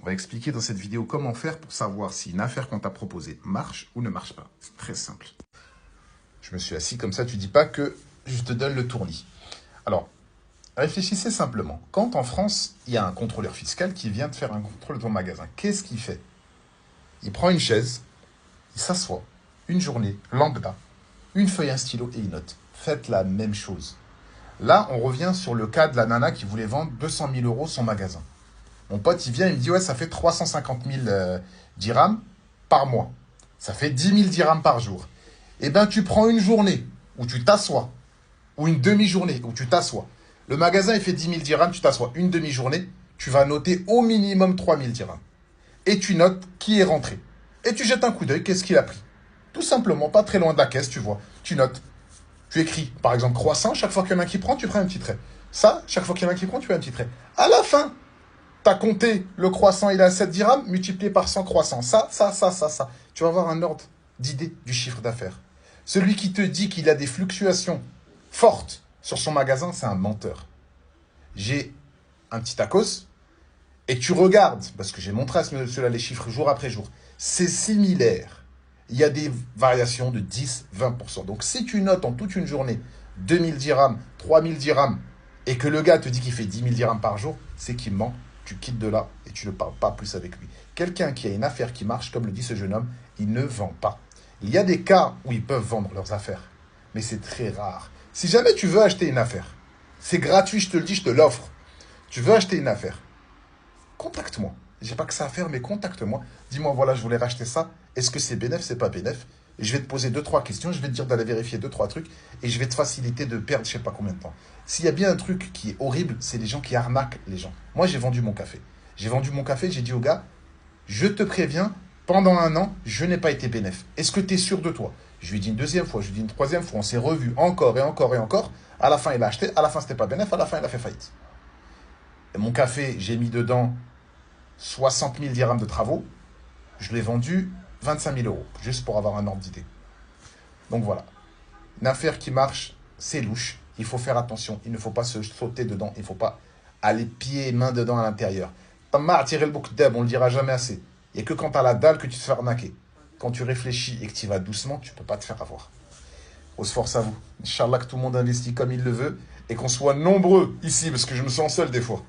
On va expliquer dans cette vidéo comment faire pour savoir si une affaire qu'on t'a proposée marche ou ne marche pas. C'est très simple. Je me suis assis comme ça, tu dis pas que je te donne le tournis. Alors, réfléchissez simplement. Quand en France, il y a un contrôleur fiscal qui vient de faire un contrôle de ton magasin, qu'est-ce qu'il fait? Il prend une chaise, il s'assoit, une journée, lambda, une feuille, un stylo et il note. Faites la même chose. Là, on revient sur le cas de la nana qui voulait vendre 200 000 € son magasin. Mon pote, il vient, il me dit, ouais, ça fait 350 000 dirhams par mois. Ça fait 10 000 dirhams par jour. Eh bien, tu prends une journée où tu t'assois, ou une demi-journée où tu t'assois. Le magasin, il fait 10 000 dirhams, tu t'assois une demi-journée, tu vas noter au minimum 3 000 dirhams. Et tu notes qui est rentré. Et tu jettes un coup d'œil, qu'est-ce qu'il a pris. Tout simplement, pas très loin de la caisse, tu vois. Tu notes. Tu écris, par exemple, croissant, chaque fois qu'il y en a un qui prend, tu prends un petit trait. Ça, chaque fois qu'il y en a un qui prend, tu fais un petit trait. À la fin, tu as compté le croissant, il est à 7 dirhams, multiplié par 100 croissants. Ça. Tu vas avoir un ordre d'idée du chiffre d'affaires. Celui qui te dit qu'il a des fluctuations fortes sur son magasin, c'est un menteur. J'ai un petit tacos, et tu regardes, parce que j'ai montré à ce monsieur-là les chiffres jour après jour, c'est similaire. Il y a des variations de 10-20%. Donc si tu notes en toute une journée 2000 dirhams, 3000 dirhams, et que le gars te dit qu'il fait 10 000 dirhams par jour, c'est qu'il ment. Tu quittes de là et tu ne parles pas plus avec lui. Quelqu'un qui a une affaire qui marche, comme le dit ce jeune homme, il ne vend pas. Il y a des cas où ils peuvent vendre leurs affaires, mais c'est très rare. Si jamais tu veux acheter une affaire, c'est gratuit, je te le dis, je te l'offre. Tu veux acheter une affaire, contacte-moi. J'ai pas que ça à faire, mais contacte-moi. Dis-moi, voilà, je voulais racheter ça. Est-ce que c'est bénéf, c'est pas bénéf? Et je vais te poser 2-3 questions, je vais te dire d'aller vérifier 2-3 trucs, et je vais te faciliter de perdre je sais pas combien de temps. S'il y a bien un truc qui est horrible, c'est les gens qui arnaquent les gens. Moi, j'ai vendu mon café. J'ai dit au gars, je te préviens, pendant un an, je n'ai pas été bénéf. Est-ce que tu es sûr de toi? Je lui ai dit une deuxième fois, je lui ai dit une troisième fois, on s'est revu encore et encore et encore. À la fin, il a acheté, à la fin, c'était pas bénéf, à la fin, il a fait faillite. Et mon café, j'ai mis dedans 60 000 dirhams de travaux. Je l'ai vendu 25 000 €, juste pour avoir un ordre d'idée. Donc voilà. Une affaire qui marche, c'est louche. Il faut faire attention. Il ne faut pas se sauter dedans. Il ne faut pas aller pieds et mains dedans à l'intérieur. T'as tiré le bouc d'eb, on ne le dira jamais assez. Il n'y a que quand tu as la dalle que tu te fais arnaquer. Quand tu réfléchis et que tu y vas doucement, tu ne peux pas te faire avoir. On se force à vous. Inch'Allah que tout le monde investit comme il le veut et qu'on soit nombreux ici, parce que je me sens seul des fois.